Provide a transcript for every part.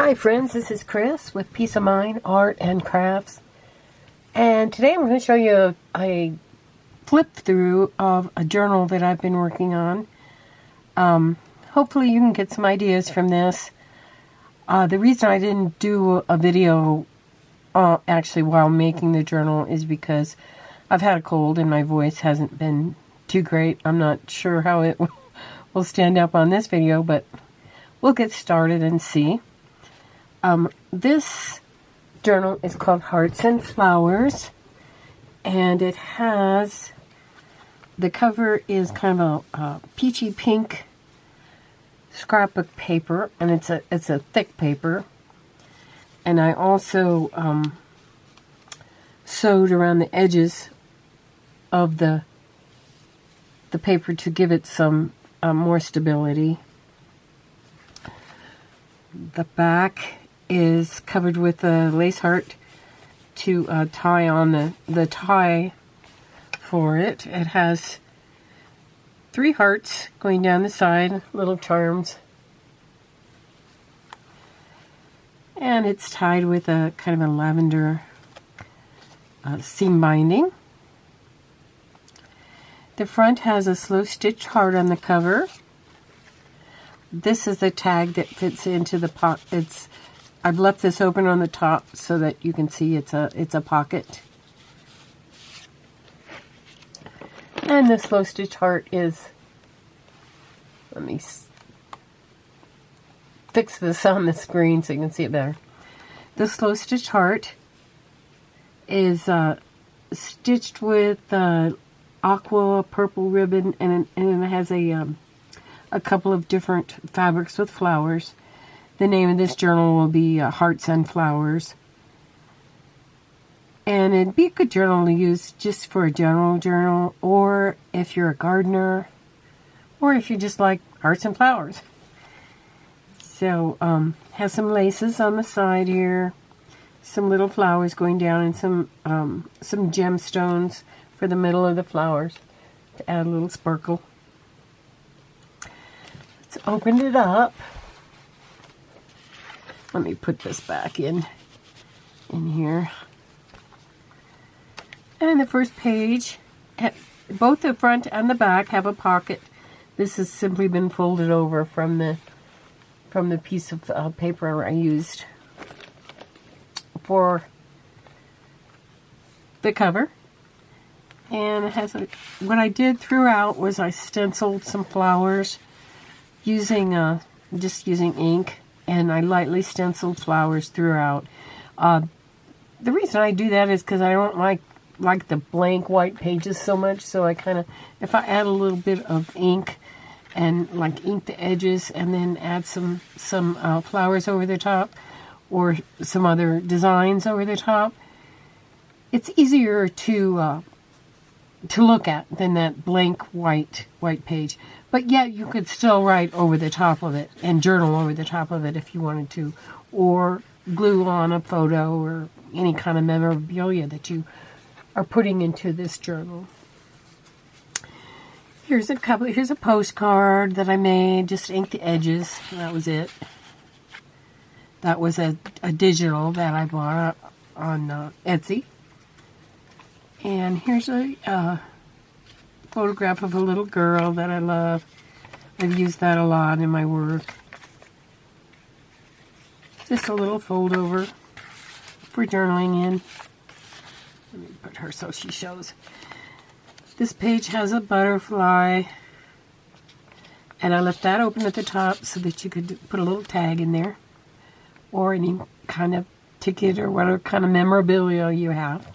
Hi friends, this is Chris with Peace of Mind Art and Crafts, and today I'm going to show you a flip through of a journal that I've been working on. Hopefully you can get some ideas from this. The reason I didn't do a video actually while making the journal is because I've had a cold and my voice hasn't been too great. I'm not sure how it will stand up on this video, but we'll get started and see. This journal is called Hearts and Flowers, and it has, the cover is kind of a peachy pink scrapbook paper, and it's a thick paper. And I also sewed around the edges of the paper to give it some more stability. The back is covered with a lace heart to tie on the tie for it. It has 3 hearts going down the side, little charms. And it's tied with a kind of a lavender seam binding. The front has a slow stitch heart on the cover. This is the tag that fits into the pocket. I've left this open on the top so that you can see it's a pocket. And the slow stitch heart is, let me fix this on the screen so you can see it better. The slow stitch heart is stitched with aqua purple ribbon, and it has a couple of different fabrics with flowers. The name of this journal will be Hearts and Flowers. And it'd be a good journal to use just for a general journal, or if you're a gardener, or if you just like hearts and flowers. So, has some laces on the side here, some little flowers going down, and some gemstones for the middle of the flowers to add a little sparkle. Let's open it up. Let me put this back in here. And the first page, both the front and the back have a pocket. This has simply been folded over from the piece of paper I used for the cover. And it has what I did throughout was I stenciled some flowers using just using ink. And I lightly stenciled flowers throughout. The reason I do that is because I don't like the blank white pages so much. So I kind of, if I add a little bit of ink and ink the edges and then add some flowers over the top or some other designs over the top, it's easier to look at than that blank white page. But yet you could still write over the top of it and journal over the top of it if you wanted to, or glue on a photo or any kind of memorabilia that you are putting into this journal. Here's a postcard that I made, just inked the edges. That was it. That was a digital that I bought on Etsy. And here's a photograph of a little girl that I love. I've used that a lot in my work. Just a little fold over for journaling in. Let me put her so she shows. This page has a butterfly, and I left that open at the top so that you could put a little tag in there, or any kind of ticket or whatever kind of memorabilia you have.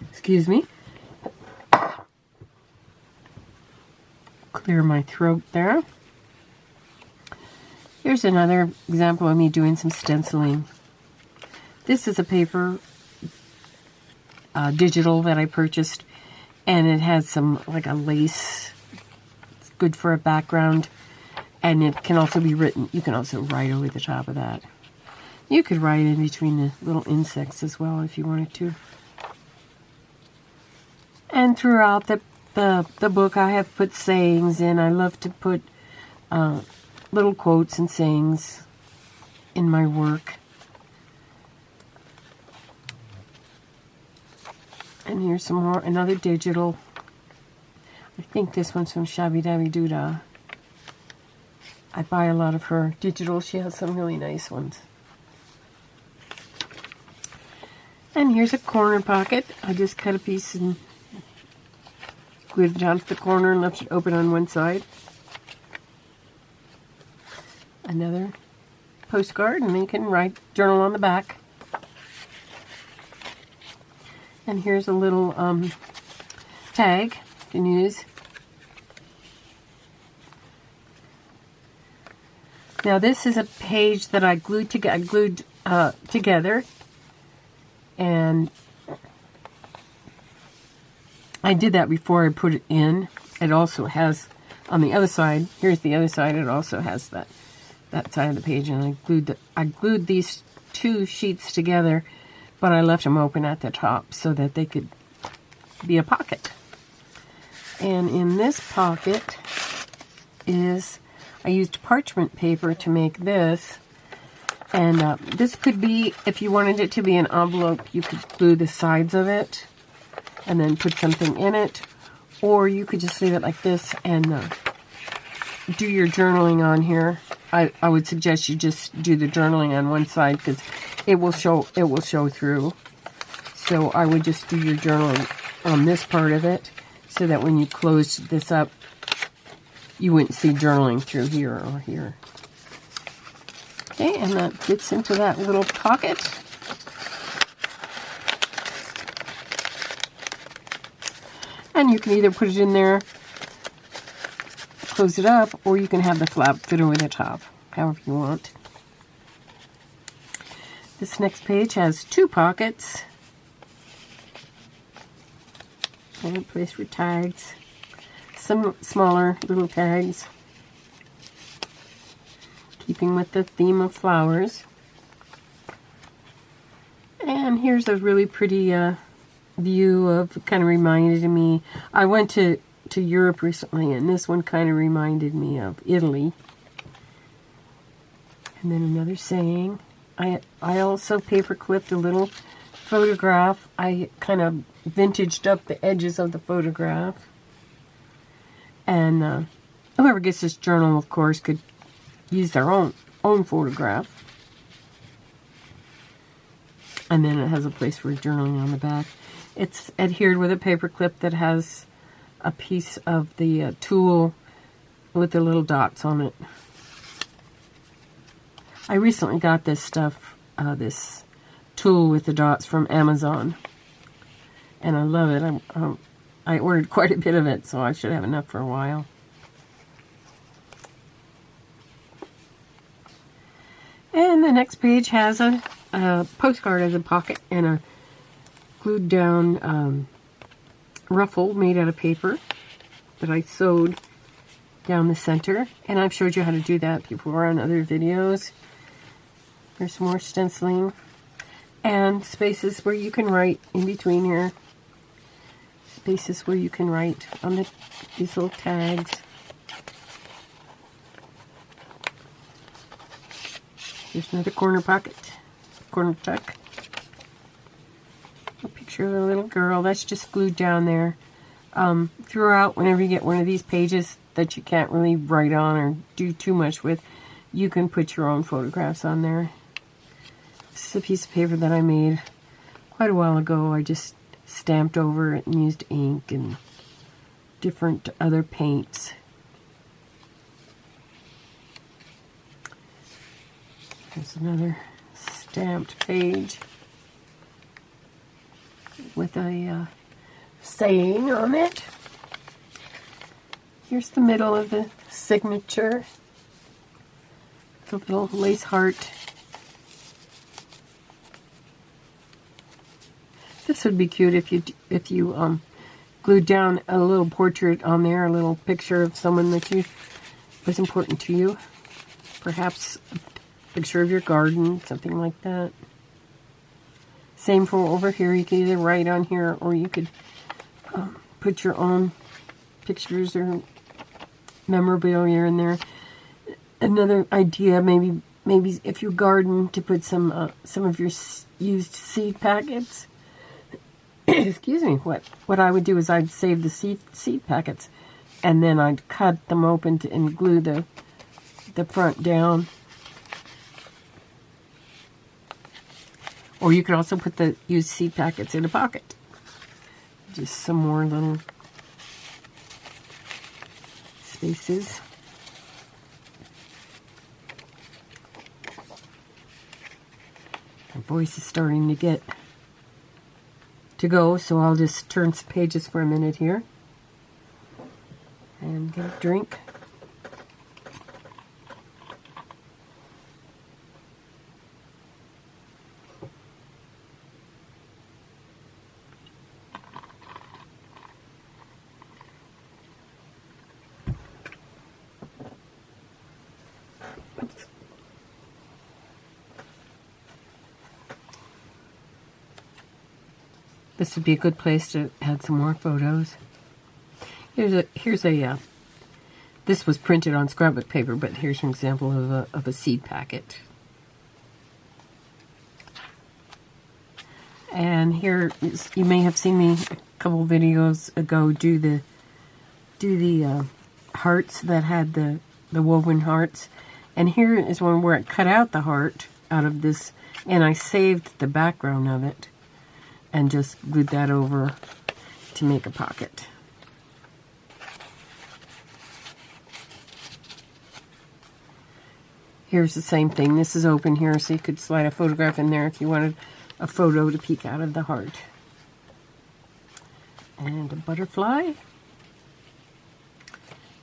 Excuse me. Clear my throat there. Here's another example of me doing some stenciling. This is a paper digital that I purchased, and it has some a lace. It's good for a background, and it can also be written. You can also write over the top of that. You could write in between the little insects as well if you wanted to. And throughout the book, I have put sayings in. I love to put little quotes and sayings in my work. And here's some more, another digital. I think this one's from Shabby Dabby Doodah. I buy a lot of her digital. She has some really nice ones. And here's a corner pocket. I just cut a piece and glued it down to the corner and left it open on one side. Another postcard, and you can write journal on the back. And here's a little tag you can use. Now this is a page that I glued together, and I did that before I put it in. It also has on the other side. Here's the other side. It also has that side of the page, and I glued these two sheets together, but I left them open at the top so that they could be a pocket. And in this pocket I used parchment paper to make this. And this could be, if you wanted it to be an envelope, you could glue the sides of it and then put something in it. Or you could just leave it like this and do your journaling on here. I would suggest you just do the journaling on one side because it will show through. So I would just do your journaling on this part of it so that when you close this up, you wouldn't see journaling through here or here. Okay, and that fits into that little pocket. And you can either put it in there, close it up, or you can have the flap fit over the top, however you want. This next page has two pockets. And a place for tags. Some smaller little tags. Keeping with the theme of flowers. And here's a really pretty view of, kind of reminded me, I went to Europe recently, and this one kind of reminded me of Italy. And then another saying. I also paper clipped a little photograph. I kind of vintaged up the edges of the photograph. And whoever gets this journal, of course, could use their own photograph. And then it has a place for journaling on the back. It's adhered with a paper clip that has a piece of the tulle with the little dots on it. I recently got this stuff, this tulle with the dots from Amazon. And I love it. I ordered quite a bit of it, so I should have enough for a while. And the next page has a postcard as a pocket and a glued down ruffle made out of paper that I sewed down the center. And I've showed you how to do that before on other videos. There's some more stenciling and spaces where you can write in between here. Spaces where you can write on these little tags. Here's another corner pocket, corner tuck. A picture of a little girl. That's just glued down there. Throughout, whenever you get one of these pages that you can't really write on or do too much with, you can put your own photographs on there. This is a piece of paper that I made quite a while ago. I just stamped over it and used ink and different other paints. There's another stamped page with a saying on it. Here's the middle of the signature. The little lace heart. This would be cute if you glued down a little portrait on there, a little picture of someone that was important to you. Perhaps a picture of your garden, something like that. Same for over here. You could either write on here or you could put your own pictures or memorabilia in there. Another idea, maybe maybe if you garden, to put some of your used seed packets. Excuse me. What I would do is I'd save the seed packets, and then I'd cut them open and glue the front down. Or you could also put the used seed packets in a pocket. Just some more little spaces. My voice is starting to go, so I'll just turn some pages for a minute here and get a drink. This would be a good place to add some more photos. Here's a this was printed on scrapbook paper, but here's an example of a seed packet. And here you may have seen me a couple videos ago do the hearts that had the woven hearts. And here is one where I cut out the heart out of this, and I saved the background of it and just glued that over to make a pocket. Here's the same thing. This is open here, so you could slide a photograph in there if you wanted a photo to peek out of the heart. And a butterfly.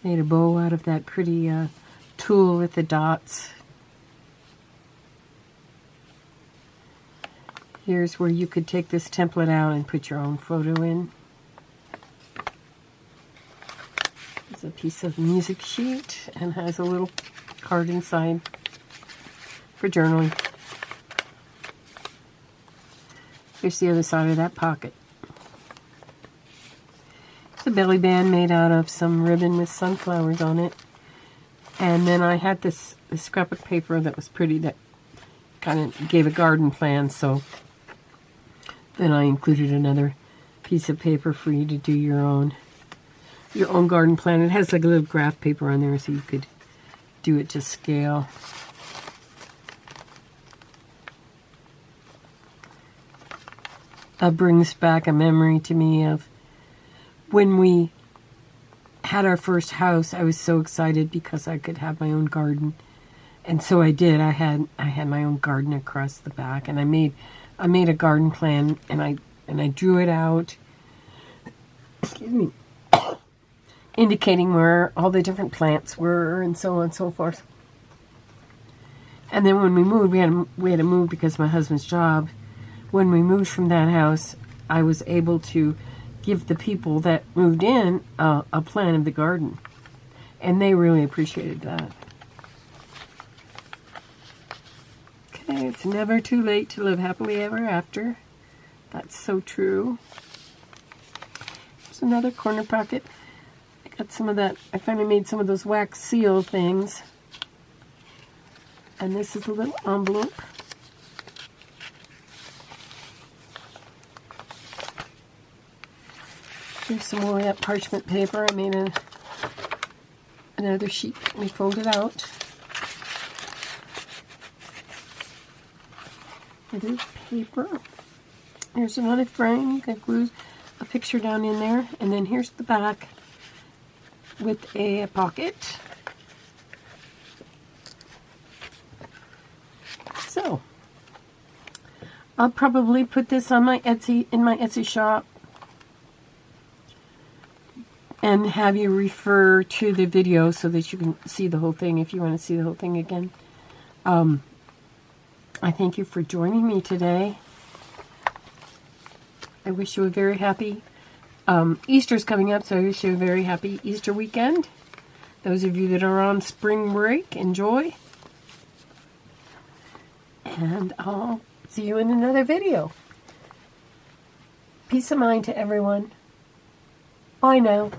Made a bow out of that pretty tulle with the dots. Here's where you could take this template out and put your own photo in. It's a piece of music sheet and has a little card inside for journaling. Here's the other side of that pocket. It's a belly band made out of some ribbon with sunflowers on it. And then I had this scrapbook paper that was pretty, that kind of gave a garden plan, so then I included another piece of paper for you to do your own garden plan. It has like a little graph paper on there, so you could do it to scale. That brings back a memory to me of when we had our first house. I was so excited because I could have my own garden, and so I did. I had my own garden across the back, and I made a garden plan, and I drew it out. Excuse me. Indicating where all the different plants were, and so on and so forth. And then when we moved, we had to move because of my husband's job. When we moved from that house, I was able to give the people that moved in a plan of the garden, and they really appreciated that. Okay, it's never too late to live happily ever after. That's so true. There's another corner pocket. Got some of that. I finally made some of those wax seal things. And this is a little envelope. Here's some more of that parchment paper. I made another sheet. We folded out. It is paper. Here's another frame. You can glue a picture down in there. And then here's the back with a pocket. So I'll probably put this on my Etsy shop and have you refer to the video so that you can see the whole thing if you want to see the whole thing again. I thank you for joining me today. I wish you a very happy Easter's coming up, so I wish you a very happy Easter weekend. Those of you that are on spring break, enjoy. And I'll see you in another video. Peace of mind to everyone. Bye now.